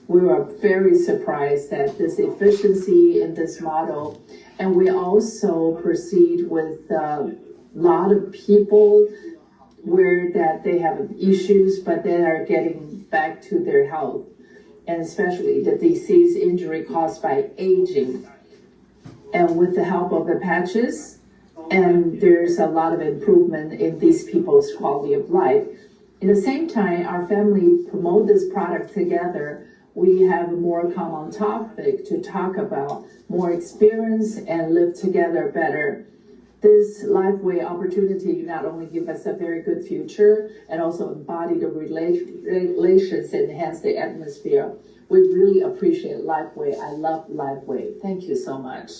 we were very surprised at this efficiency in this model. And we also proceed with a lot of people where that they have issues, but they are getting back to their health, and especially the disease injury caused by aging. And with the help of the patches, and there's a lot of improvement in these people's quality of life. At the same time, our family promote this product together. We have a more common topic to talk about, more experience and live together better. This Lifeway opportunity not only give us a very good future and also embody the relations and enhance the atmosphere. We really appreciate Lifeway. I love Lifeway. Thank you so much.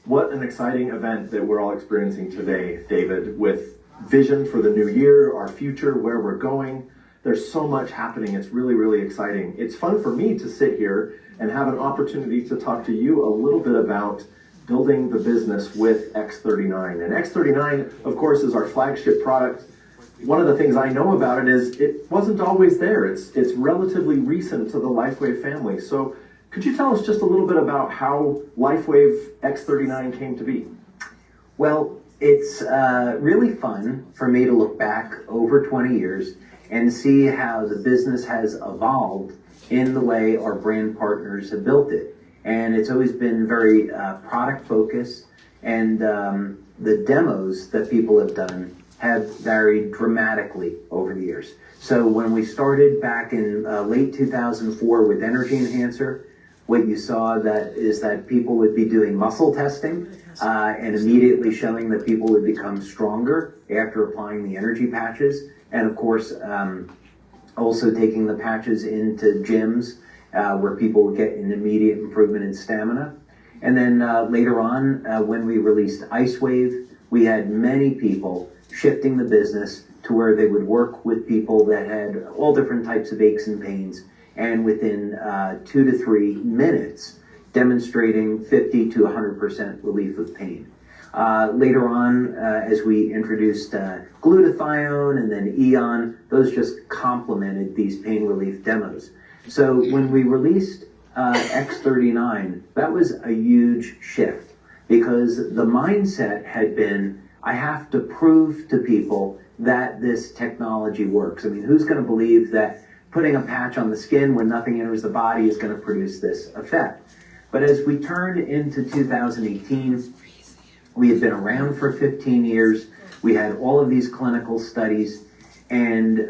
What an exciting event that we're all experiencing today, David, with vision for the new year, our future, where we're going. There's so much happening. It's really, really exciting. It's fun for me to sit here and have an opportunity to talk to you a little bit about building the business with X39. And X39, of course, is our flagship product. One of the things I know about it is it wasn't always there. It's relatively recent to the LifeWave family. So could you tell us just a little bit about how LifeWave X39 came to be? Well, it's really fun for me to look back over 20 years and see how the business has evolved in the way our brand partners have built it. And it's always been very product focused, and the demos that people have done have varied dramatically over the years. So when we started back in late 2004 with Energy Enhancer, what you saw is that people would be doing muscle testing and immediately showing that people would become stronger after applying the energy patches. And of course, also taking the patches into gyms where people would get an immediate improvement in stamina. And then later on, when we released IceWave, we had many people shifting the business to where they would work with people that had all different types of aches and pains, and within 2 to 3 minutes, demonstrating 50 to 100% relief of pain. Later on, as we introduced glutathione and then Eon, those just complemented these pain relief demos. So when we released X39, that was a huge shift, because the mindset had been, I have to prove to people that this technology works. I mean, who's going to believe that putting a patch on the skin when nothing enters the body is going to produce this effect? But as we turned into 2018, we had been around for 15 years. We had all of these clinical studies. And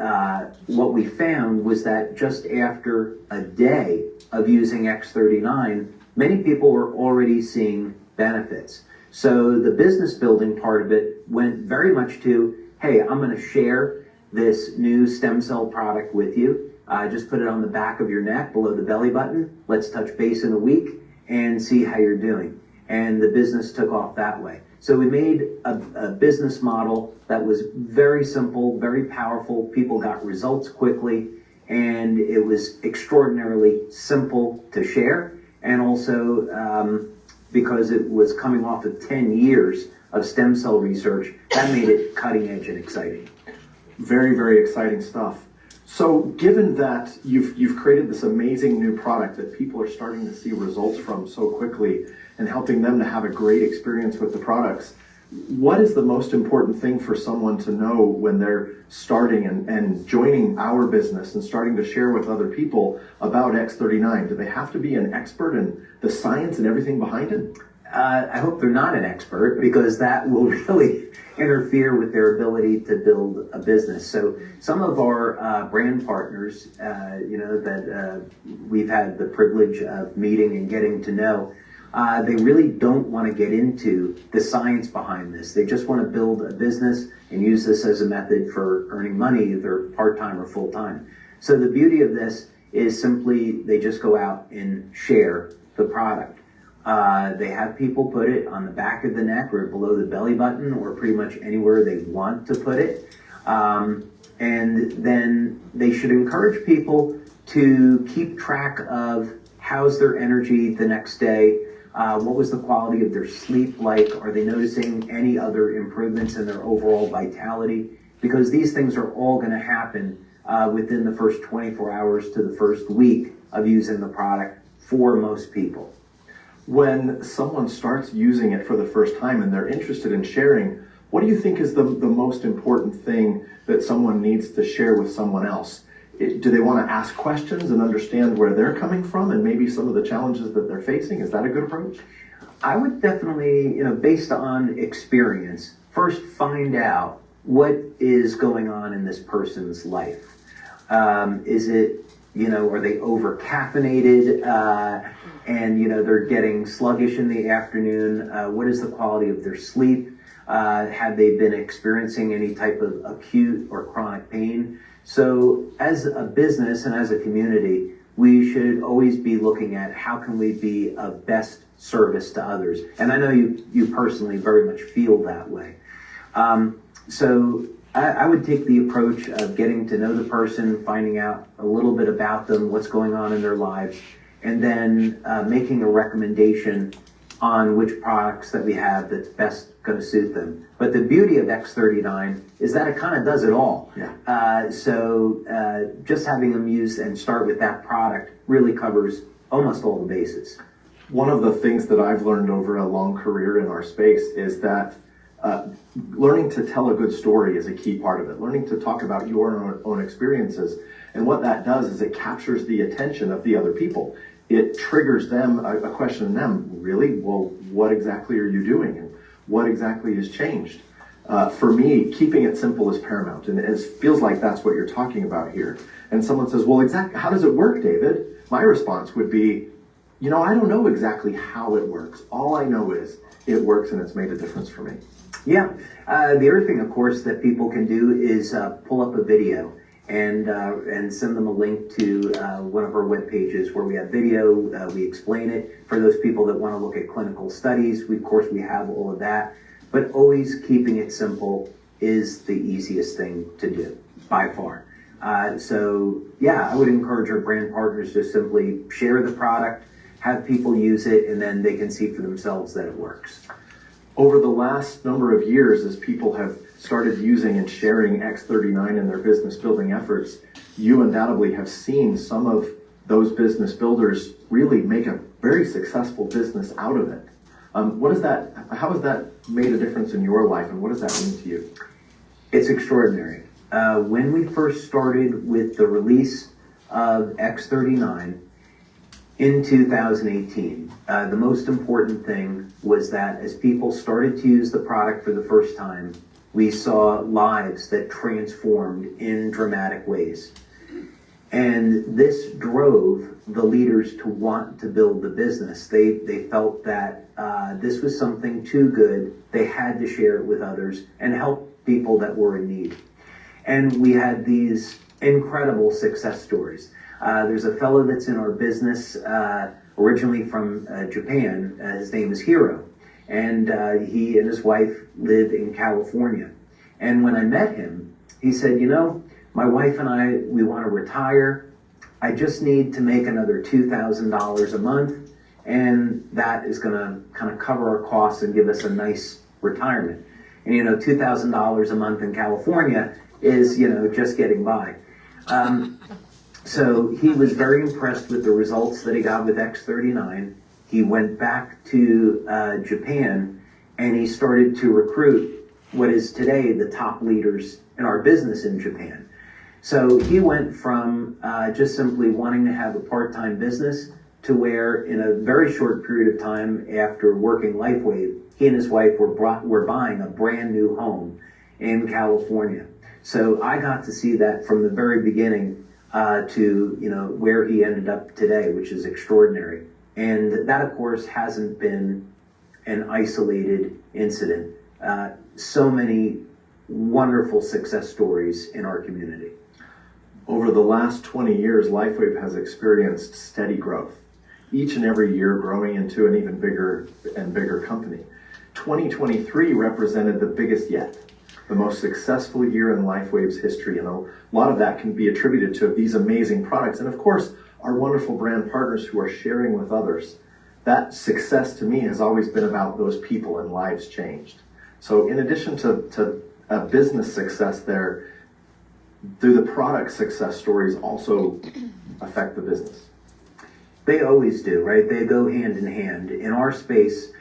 what we found was that just after a day of using X39, many people were already seeing benefits. So the business building part of it went very much to, hey, I'm going to share this new stem cell product with you. Just put it on the back of your neck below the belly button. Let's touch base in a week and see how you're doing. And the business took off that way. So we made a business model that was very simple, very powerful. People got results quickly, and it was extraordinarily simple to share. And also, because it was coming off of 10 years of stem cell research, that made it cutting edge and exciting. Very, very exciting stuff. So given that you've created this amazing new product that people are starting to see results from so quickly and helping them to have a great experience with the products, what is the most important thing for someone to know when they're starting and joining our business and starting to share with other people about X39? Do they have to be an expert in the science and everything behind it? I hope they're not an expert, because that will really interfere with their ability to build a business. So some of our brand partners, that we've had the privilege of meeting and getting to know, they really don't want to get into the science behind this. They just want to build a business and use this as a method for earning money, either part-time or full-time. So the beauty of this is simply they just go out and share the product. They have people put it on the back of the neck or below the belly button or pretty much anywhere they want to put it. And then they should encourage people to keep track of how's their energy the next day, what was the quality of their sleep like, are they noticing any other improvements in their overall vitality? Because these things are all going to happen within the first 24 hours to the first week of using the product for most people. When someone starts using it for the first time and they're interested in sharing, what do you think is the most important thing that someone needs to share with someone else? Do they want to ask questions and understand where they're coming from and maybe some of the challenges that they're facing? Is that a good approach? I would definitely, based on experience, first find out what is going on in this person's life. Is it, are they over caffeinated and, they're getting sluggish in the afternoon? What is the quality of their sleep? Have they been experiencing any type of acute or chronic pain? So as a business and as a community, we should always be looking at how can we be of best service to others. And I know you personally very much feel that way. So I would take the approach of getting to know the person, finding out a little bit about them, what's going on in their lives, and then making a recommendation on which products that we have that's best going to suit them. But the beauty of X39 is that it kind of does it all. Yeah. So just having them use and start with that product really covers almost all the bases. One of the things that I've learned over a long career in our space is that learning to tell a good story is a key part of it. Learning to talk about your own experiences. And what that does is it captures the attention of the other people. It triggers them, a question in them, really? Well, what exactly are you doing? And what exactly has changed? For me, keeping it simple is paramount. And it feels like that's what you're talking about here. And someone says, well, exactly, how does it work, David? My response would be, I don't know exactly how it works. All I know is it works and it's made a difference for me. Yeah. The other thing, of course, that people can do is pull up a video and send them a link to one of our web pages where we have video. We explain it. For those people that want to look at clinical studies, of course, we have all of that. But always keeping it simple is the easiest thing to do, by far. So, I would encourage our brand partners to simply share the product, have people use it, and then they can see for themselves that it works. Over the last number of years, as people have started using and sharing X39 in their business building efforts, you undoubtedly have seen some of those business builders really make a very successful business out of it. How has that made a difference in your life, and what does that mean to you? It's extraordinary. When we first started with the release of X39, in 2018, the most important thing was that as people started to use the product for the first time, we saw lives that transformed in dramatic ways. And this drove the leaders to want to build the business. They felt that this was something too good. They had to share it with others and help people that were in need. And we had these incredible success stories. There's a fellow that's in our business, originally from Japan. His name is Hiro. And he and his wife live in California. And when I met him, he said, my wife and I, we want to retire. I just need to make another $2,000 a month. And that is going to kind of cover our costs and give us a nice retirement. And, $2,000 a month in California is, just getting by. So he was very impressed with the results that he got with X39. He went back to Japan and he started to recruit what is today the top leaders in our business in Japan. So he went from just simply wanting to have a part-time business to where in a very short period of time after working LifeWave, he and his wife were buying a brand new home in California. So I got to see that from the very beginning to where he ended up today, which is extraordinary. And that, of course, hasn't been an isolated incident. So many wonderful success stories in our community. Over the last 20 years, LifeWave has experienced steady growth, each and every year growing into an even bigger and bigger company. 2023 represented the biggest yet, the most successful year in LifeWave's history, and a lot of that can be attributed to these amazing products, and of course, our wonderful brand partners who are sharing with others. That success to me has always been about those people and lives changed. So in addition to a business success there, do the product success stories also affect the business? They always do, right? They go hand in hand. In our space,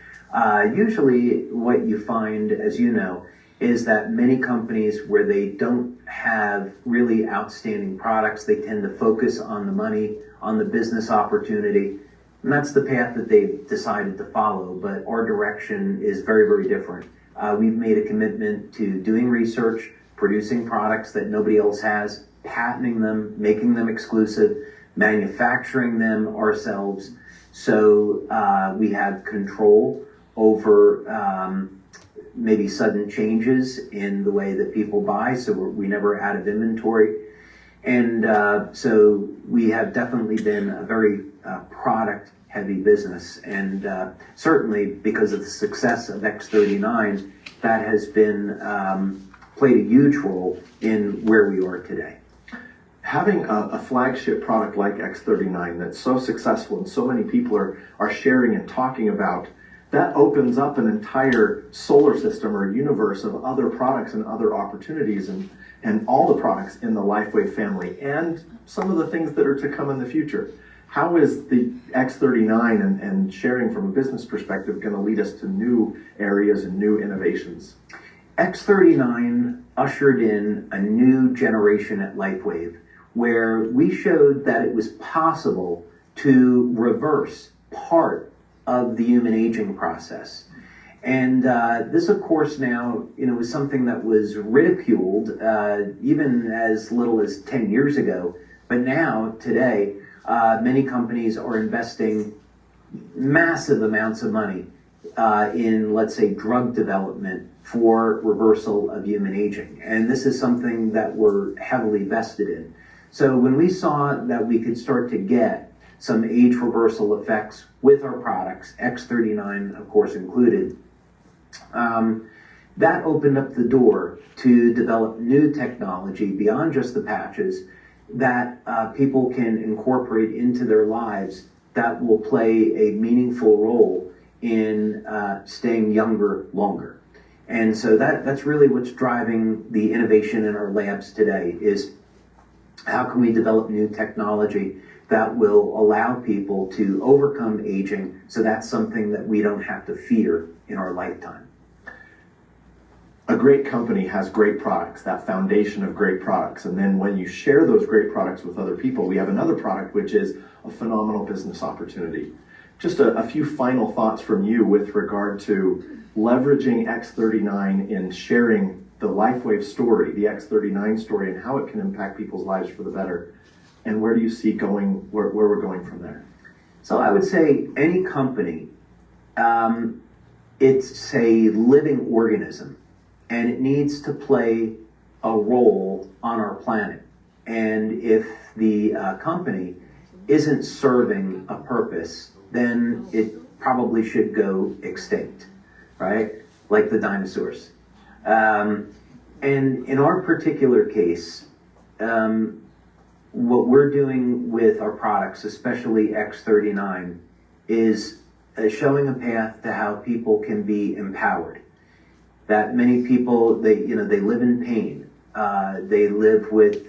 usually what you find, as you know, is that many companies where they don't have really outstanding products, they tend to focus on the money, on the business opportunity. And that's the path that they've decided to follow, but our direction is very, very different. We've made a commitment to doing research, producing products that nobody else has, patenting them, making them exclusive, manufacturing them ourselves. So we have control over maybe sudden changes in the way that people buy, so we never out of inventory. And so we have definitely been a very product heavy business, and certainly because of the success of X39, that has been played a huge role in where we are today. Having a flagship product like X39 that's so successful and so many people are sharing and talking about, that opens up an entire solar system or universe of other products and other opportunities and all the products in the LifeWave family and some of the things that are to come in the future. How is the X39 and sharing from a business perspective going to lead us to new areas and new innovations? X39 ushered in a new generation at LifeWave where we showed that it was possible to reverse part of the human aging process. And this, of course, now, is something that was ridiculed even as little as 10 years ago. But now, today, many companies are investing massive amounts of money in, let's say, drug development for reversal of human aging. And this is something that we're heavily vested in. So when we saw that we could start to get some age reversal effects with our products, X39, of course, included, that opened up the door to develop new technology beyond just the patches that people can incorporate into their lives that will play a meaningful role in staying younger longer. And so that's really what's driving the innovation in our labs today is how can we develop new technology that will allow people to overcome aging, so that's something that we don't have to fear in our lifetime. A great company has great products, that foundation of great products. And then when you share those great products with other people, we have another product, which is a phenomenal business opportunity. Just a few final thoughts from you with regard to leveraging X39 in sharing the LifeWave story, the X39 story, and how it can impact people's lives for the better. And where do you see going, where we're going from there? So I would say any company, it's a living organism, and it needs to play a role on our planet. And if the company isn't serving a purpose, then it probably should go extinct, right? Like the dinosaurs. And in our particular case, what we're doing with our products, especially X39, is showing a path to how people can be empowered. That many people, they live in pain. They live with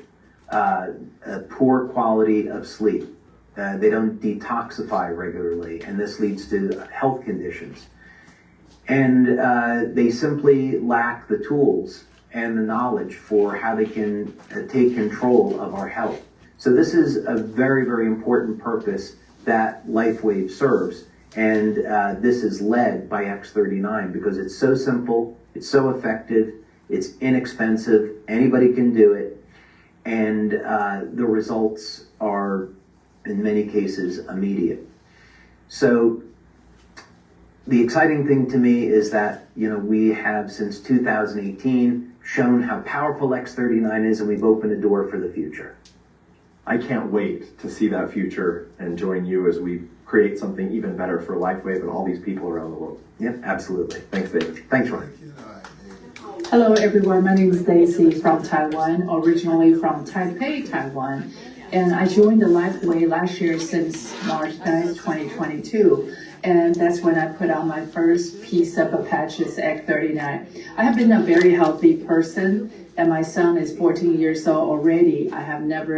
a poor quality of sleep. They don't detoxify regularly, and this leads to health conditions. And they simply lack the tools and the knowledge for how they can take control of our health. So this is a very, very important purpose that LifeWave serves. And this is led by X39 because it's so simple, it's so effective, it's inexpensive, anybody can do it, and the results are, in many cases, immediate. So the exciting thing to me is that, we have since 2018 shown how powerful X39 is, and we've opened a door for the future. I can't wait to see that future and join you as we create something even better for LifeWave and all these people around the world. Yep, absolutely. Thanks, David. Thanks, Ryan. Hello everyone, my name is Daisy from Taiwan, originally from Taipei, Taiwan. And I joined the LifeWave last year since March 9th, 2022. And that's when I put on my first piece of patches, X39. I have been a very healthy person, and my son is 14 years old already. I have never